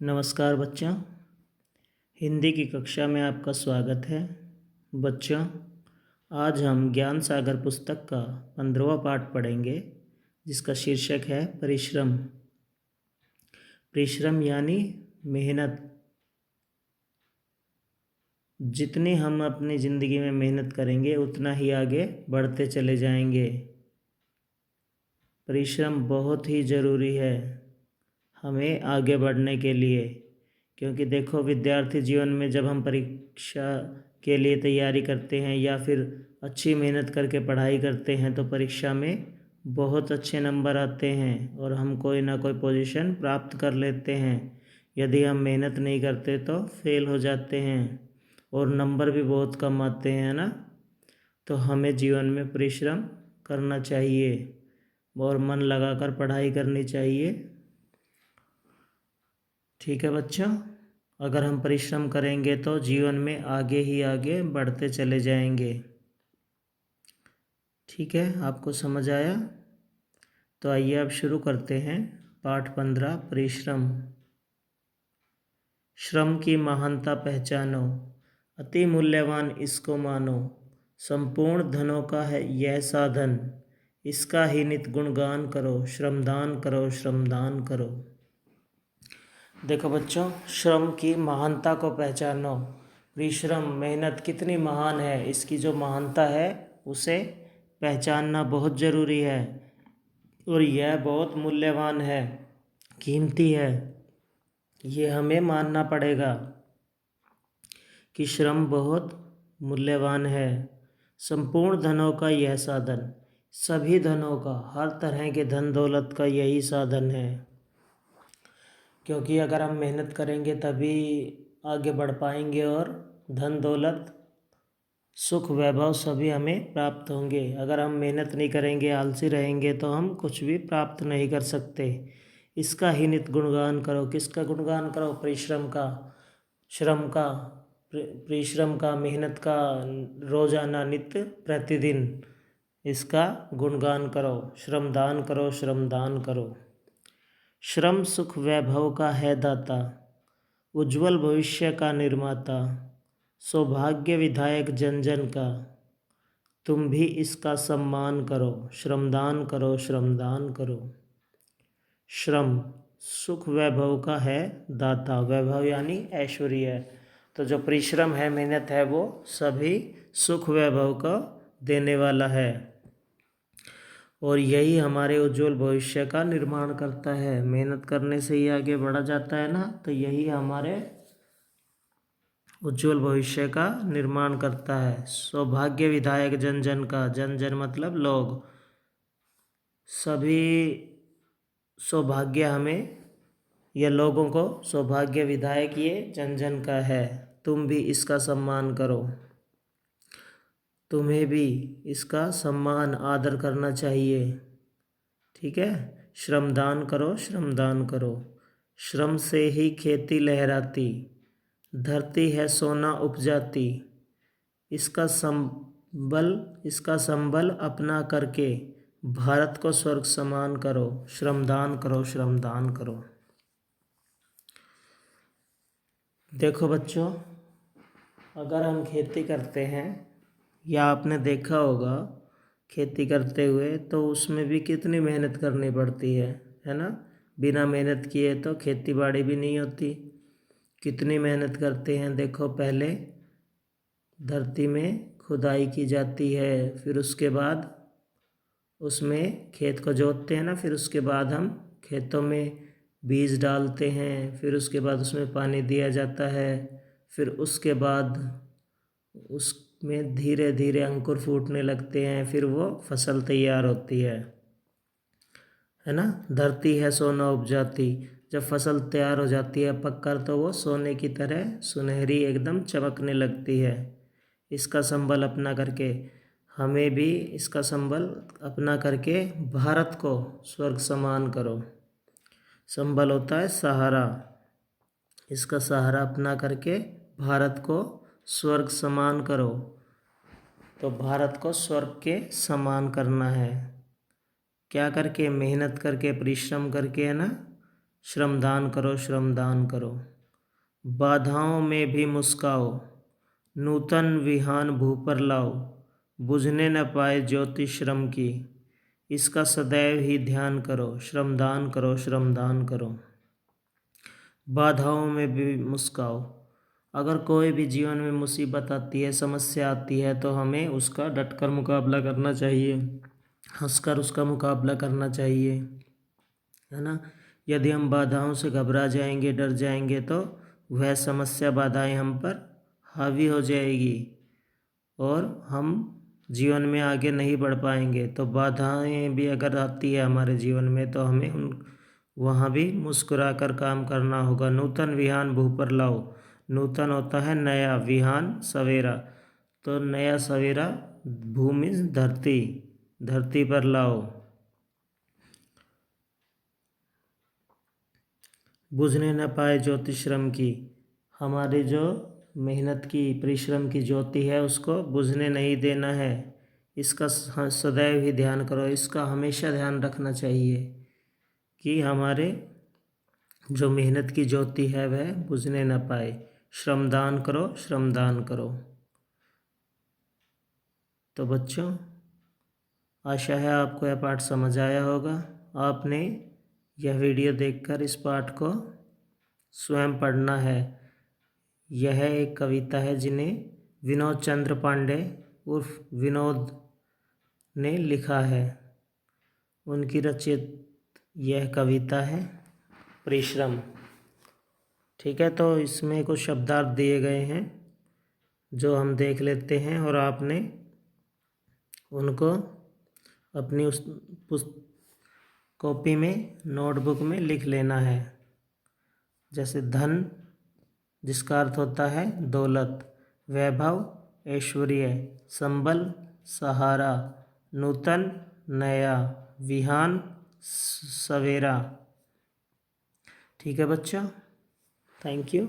नमस्कार बच्चों, हिंदी की कक्षा में आपका स्वागत है। बच्चों, आज हम ज्ञान सागर पुस्तक का 15वां पाठ पढ़ेंगे, जिसका शीर्षक है परिश्रम। परिश्रम यानी मेहनत। जितनी हम अपनी ज़िंदगी में मेहनत करेंगे उतना ही आगे बढ़ते चले जाएंगे। परिश्रम बहुत ही ज़रूरी है हमें आगे बढ़ने के लिए, क्योंकि देखो, विद्यार्थी जीवन में जब हम परीक्षा के लिए तैयारी करते हैं या फिर अच्छी मेहनत करके पढ़ाई करते हैं तो परीक्षा में बहुत अच्छे नंबर आते हैं और हम कोई ना कोई पोजीशन प्राप्त कर लेते हैं। यदि हम मेहनत नहीं करते तो फेल हो जाते हैं और नंबर भी बहुत कम आते हैं ना। तो हमें जीवन में परिश्रम करना चाहिए और मन लगाकर पढ़ाई करनी चाहिए। ठीक है बच्चों, अगर हम परिश्रम करेंगे तो जीवन में आगे ही आगे बढ़ते चले जाएंगे। ठीक है, आपको समझ आया? तो आइए अब शुरू करते हैं पाठ 15 परिश्रम। श्रम की महानता पहचानो, अति मूल्यवान इसको मानो। संपूर्ण धनों का है यह साधन, इसका ही नित गुणगान करो। श्रमदान करो, श्रमदान करो। देखो बच्चों, श्रम की महानता को पहचानो। परिश्रम, मेहनत कितनी महान है, इसकी जो महानता है उसे पहचानना बहुत ज़रूरी है और यह बहुत मूल्यवान है, कीमती है। ये हमें मानना पड़ेगा कि श्रम बहुत मूल्यवान है। संपूर्ण धनों का यह साधन, सभी धनों का, हर तरह के धन दौलत का यही साधन है। क्योंकि अगर हम मेहनत करेंगे तभी आगे बढ़ पाएंगे और धन दौलत सुख वैभव सभी हमें प्राप्त होंगे। अगर हम मेहनत नहीं करेंगे, आलसी रहेंगे तो हम कुछ भी प्राप्त नहीं कर सकते। इसका ही नित गुणगान करो। किसका गुणगान करो? परिश्रम का, श्रम का, परिश्रम का, मेहनत का, रोजाना नित्य प्रतिदिन इसका गुणगान करो। श्रमदान करो, श्रमदान करो। श्रम सुख वैभव का है दाता, उज्जवल भविष्य का निर्माता। सौभाग्य विधायक जन जन का, तुम भी इसका सम्मान करो। श्रमदान करो, श्रमदान करो। श्रम सुख वैभव का है दाता, वैभव यानी ऐश्वर्य। तो जो परिश्रम है, मेहनत है, वो सभी सुख वैभव का देने वाला है और यही हमारे उज्जवल भविष्य का निर्माण करता है। मेहनत करने से ही आगे बढ़ा जाता है ना, तो यही हमारे उज्जवल भविष्य का निर्माण करता है। सौभाग्य विधायक जन जन का, जन जन मतलब लोग, सभी सौभाग्य हमें या लोगों को सौभाग्य विधायक ये जन जन का है। तुम भी इसका सम्मान करो, तुम्हें भी इसका सम्मान आदर करना चाहिए। ठीक है, श्रमदान करो, श्रमदान करो। श्रम से ही खेती लहराती, धरती है सोना उपजाती। इसका संबल अपना करके भारत को स्वर्ग समान करो। श्रमदान करो, श्रमदान करो। देखो बच्चों, अगर हम खेती करते हैं या आपने देखा होगा खेती करते हुए, तो उसमें भी कितनी मेहनत करनी पड़ती है ना। बिना मेहनत किए तो खेती बाड़ी भी नहीं होती। कितनी मेहनत करते हैं। देखो, पहले धरती में खुदाई की जाती है, फिर उसके बाद उसमें खेत को जोतते हैं ना, फिर उसके बाद हम खेतों में बीज डालते हैं, फिर उसके बाद उसमें पानी दिया जाता है, फिर उसके बाद उसमें धीरे धीरे अंकुर फूटने लगते हैं, फिर वो फसल तैयार होती है ना। धरती है सोना उपजाती, जब फसल तैयार हो जाती है पककर, तो वो सोने की तरह सुनहरी एकदम चमकने लगती है। इसका संबल अपना करके हमें भी इसका संबल अपना करके भारत को स्वर्ग समान करो। संबल होता है सहारा, इसका सहारा अपना करके भारत को स्वर्ग समान करो। तो भारत को स्वर्ग के समान करना है। क्या करके? मेहनत करके, परिश्रम करके, है ना। श्रमदान करो, श्रमदान करो। बाधाओं में भी मुस्काओ, नूतन विहान भू पर लाओ, बुझने न पाए ज्योति श्रम की, इसका सदैव ही ध्यान करो, श्रमदान करो, श्रमदान करो। बाधाओं में भी मुस्काओ। अगर कोई भी जीवन में मुसीबत आती है, समस्या आती है, तो हमें उसका डटकर मुकाबला करना चाहिए, हंसकर उसका मुकाबला करना चाहिए, है ना। यदि हम बाधाओं से घबरा जाएंगे, डर जाएंगे, तो वह समस्या, बाधाएं हम पर हावी हो जाएगी और हम जीवन में आगे नहीं बढ़ पाएंगे। तो बाधाएं भी अगर आती है हमारे जीवन में, तो हमें वहाँ भी मुस्कुरा कर काम करना होगा। नूतन विहान भू पर लाओ। नूतन होता है नया, विहान सवेरा, तो नया सवेरा, भूमि धरती, धरती पर लाओ। बुझने न पाए ज्योति श्रम की, हमारी जो मेहनत की, परिश्रम की ज्योति है, उसको बुझने नहीं देना है। इसका सदैव ही ध्यान करो, इसका हमेशा ध्यान रखना चाहिए कि हमारे जो मेहनत की ज्योति है वह बुझने न पाए। श्रमदान करो, श्रमदान करो। तो बच्चों, आशा है आपको यह पाठ समझ आया होगा। आपने यह वीडियो देखकर इस पाठ को स्वयं पढ़ना है। यह एक कविता है जिन्हें विनोद चंद्र पांडे उर्फ विनोद ने लिखा है। उनकी रचित यह कविता है परिश्रम। ठीक है, तो इसमें कुछ शब्दार्थ दिए गए हैं जो हम देख लेते हैं और आपने उनको अपनी उस कॉपी में, नोटबुक में लिख लेना है। जैसे धन, जिसका अर्थ होता है दौलत, वैभव ऐश्वर्य, संबल सहारा, नूतन नया, विहान सवेरा। ठीक है बच्चों, थैंक यू।